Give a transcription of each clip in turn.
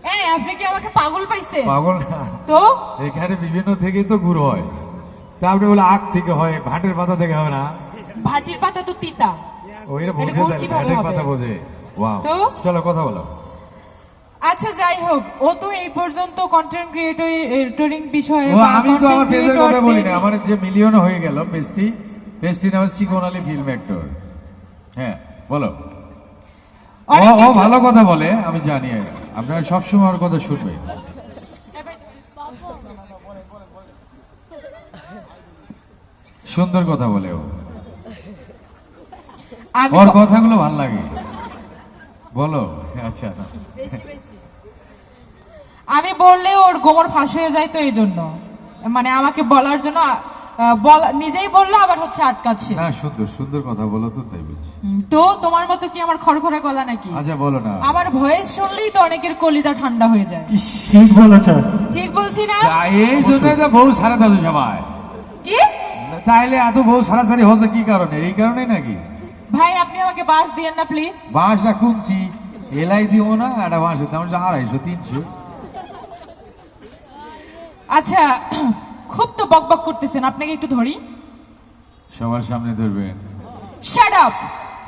এই আপনি কি আমাকে পাগল পাইছেন? পাগল না তো এখানে বিভিন্ন থেকেই তো গুড় হয়, তা আপনি বলে আখ থেকে হয়, ভাটের পাতা থেকে হবে না? ভাটির পাতা তো তিতা। ওইটা এটা বুঝে গুড় যায়, কিভাবে ভাটের হবে? পাতা বোঝে। ওয়াও, তো? চলো কথা বলো। আচ্ছা যাই হোক, ও তো এই পর্যন্ত কন্টেন্ট ক্রিয়েটরিং বিষয়ে ও বা আমি তো আমার content পেজের কথা creator বলি না, দের- আমার যে মিলিয়ন হয়ে গেল পেজটি, পেজটি নাম হচ্ছে চিকন আলী ফিল্ম অ্যাক্টর। হ্যাঁ বলো। ও অনেক ও কিছু- ভালো কথা বলে, আমি জানি আপনারা সবসময় ওর কথা শুনবে। সুন্দর কথা বলে ও, আমি ওর তো- কথাগুলো ভাল লাগে। বলো। আচ্ছা না। আমি বললে ওর গোমর ফাঁস হয়ে যায়, তো এই জন্য মানে আমাকে বলার জন্য নিজেই বললো, আবার হচ্ছে আটকাচ্ছে। না সুন্দর সুন্দর কথা বলো তো, তাই বলছি। তো তোমার মতো কি আমার খড়খড়ে গলা নাকি? আচ্ছা বলো না। আমার ভয়েস শুনলেই তো অনেকের কলিজা ঠান্ডা হয়ে যায়। ঠিক বলেছ। ঠিক বলছি না? তা এই জন্যই তো বউ সারা দাদু সবাই, কি তাইলে এত বউ সারাসারি হচ্ছে কি কারণে? এই কারণেই নাকি? ভাই আপনি আমাকে বাস দিয়েন না প্লিজ। বাঁশটা কুঞ্চি এলাই দিব না, একটা বাঁশের দাম হচ্ছে 250-300। আচ্ছা খুব তো বকবক করতেছেন, আপনাকে একটু ধরি। সবার সামনে ধরবেন শাট আপ।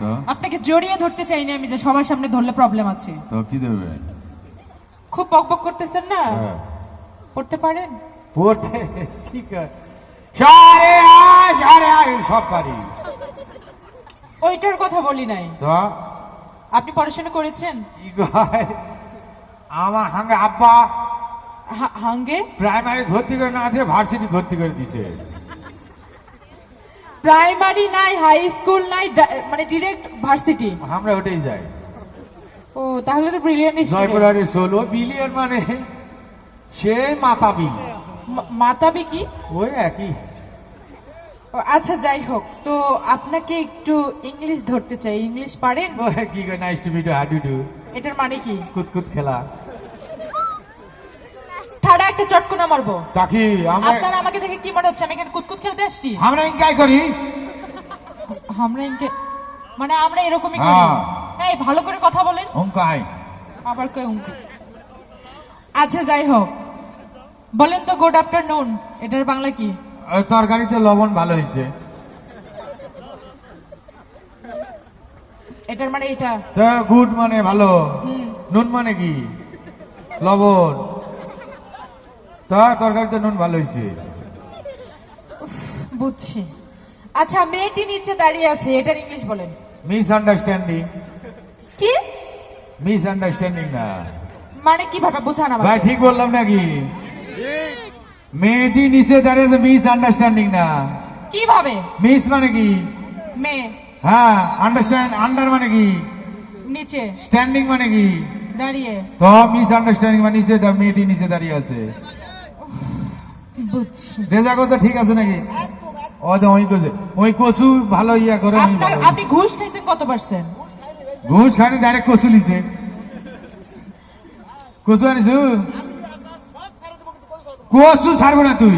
তো? আপনাকে জড়িয়ে ধরতে চাইনি আমি, যে সবার সামনে ধরলে প্রবলেম আছে। তো কি ধরবেন? খুব বকবক করতেছেন না? হ্যাঁ। পড়তে পারেন? পড়তে ঠিক আছে, সারে আয় সারে আয় সব পারি। ওইটার কথা বলি নাই। তো আপনি পড়াশোনা করেছেন? কি কয়, আমার সঙ্গে আব্বা হাঙ্গে প্রাইমারি ভর্তি করে না দিয়ে ভার্সিটি ভর্তি করে দিছে। প্রাইমারি নাই, হাই স্কুল নাই, মানে ডিরেক্ট ভার্সিটি। আমরা ওটাই যাই। ও তাহলে তো ব্রিলিয়ান্ট স্টুডেন্ট। জয়পুরের 16 বিলিয়ন মানে সে মাতা বিল, মাতাবি কি? ওই একই। ও, আচ্ছা যাই হোক, তো আপনাকে একটু ইংলিশ ধরতে চাই। ইংলিশ পারেন? ওই কি কয়, nice to meet you, how do do, এটার মানে কি? কুতকুত খেলা। ঠাড়া একটা চটকনা মারবো। তাকি আমরা আপনার আমাকে দেখে কি মনে হচ্ছে আমি এখানে কুতকুত খেলতে আসছি? আমরা ইনকাই করি। আমরা ইনকে মানে আমরা এরকমই করি। হ্যাঁ। এই ভালো করে কথা বলেন। অঙ্কাই আবার কই উঙ্কি। আচ্ছা যাই হোক, বলেন তো গুড আফটারনুন এটার বাংলা কি? ওই তরকারিতে লবণ ভালো হয়েছে। এটার মানে এটা। তো গুড মানে ভালো, নুন মানে কি? লবণ। তো তরকারিতে নুন ভালো হয়েছে। বুঝছি। আচ্ছা মেয়েটি নিচে দাঁড়িয়ে আছে, এটার ইংলিশ বলেন। Miss understanding. কি মিস আন্ডারস্ট্যান্ডিং না মানে কিভাবে বোঝান ভাই, আমাকে? ঠিক বললাম নাকি? মেয়েটি নিচে দাঁড়িয়েছে, মিস আন্ডারস্ট্যান্ডিং না। কিভাবে? মিস মানে কি? মেয়ে হ্যাঁ, আন্ডারস্ট্যান্ড, আন্ডার মানে কি? নিচে স্ট্যান্ডিং মানে কি? দাঁড়িয়ে। তো মিস আন্ডারস্ট্যান্ডিং মানে নিচে, মেয়েটি নিচে দাঁড়িয়ে আছে। বুঝছি। রেজা কথা ঠিক আছে নাকি? ও তো ওই কচু ভালো ইয়া করে। আমি আপনার ভালো। আপনি ঘুষ খাইছেন কত পার্সেন্ট? ঘুষ খানি ডাইরেক্ট কচু লিছে। কচু আনিছু? কচু ছাড়বো না তুই।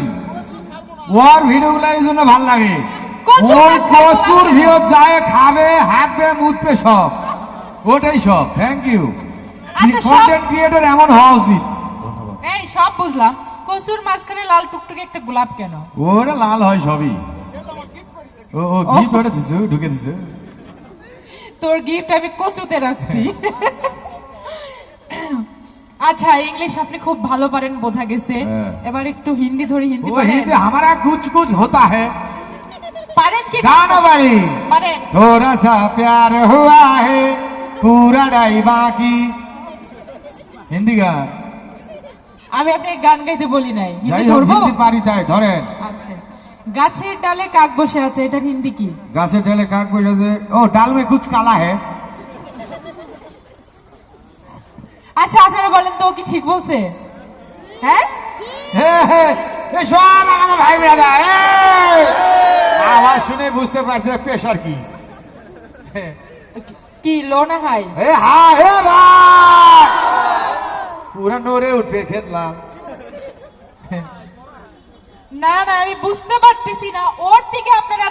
ওর ভিডিও গুলা এই জন্য ভাল লাগে। কচু ওই গাছ ছাড়বো না কচুর মানে? ভিডিও যায়, খাবে, হাঁকবে, মুতবে, সব ওটাই সব। Thank you. আচ্ছা, সব- কন্টেন্ট ক্রিয়েটর এমন হওয়া উচিত। এই সব বুঝলাম, কচুর মাঝখানে লাল টুকটুকে একটা গোলাপ কেন? ওরা লাল হয় সবই। ও গিফট ওটা দিছো, ঢুকে দিছো। তোর গিফট আমি কচুতে রাখছি। আচ্ছা ইংলিশ আপনি খুব ভালো পারেন বোঝা গেছে। হ্যাঁ। এবার একটু হিন্দি ধরি, হিন্দি वो পারেন? हिंदी हमारा कुछ कुछ होता है। পারেন কি? गाना बारी পারেন। थोड़ा सा प्यार हुआ है, पूरा डाई बाकी। हिंदी गान আমি আপনাকে গান গাইতে বলি নাই, হিন্দি যাই হোক, ধরবো? হিন্দি পারি তাই ধরেন। আচ্ছা, গাছের ডালে কাক বসে আছে, এটা হিন্দি কি? गाছে डाले काक बजे, ओ डाल में कुछ काला है। আচ্ছা আপনারা বলেন তো ও কি ঠিক বলছে? হ্যাঁ हे हे ये সব আমার ভাই দাদা, আওয়াজ শুনে বুঝতে পারছে প্রেশার কি। কি লো না হাই? ए हाँ हे भाई, पूरा नोरे उठे खेतला। না না আমি বুঝতে পারতেছি না, ওর দিকে আপনারা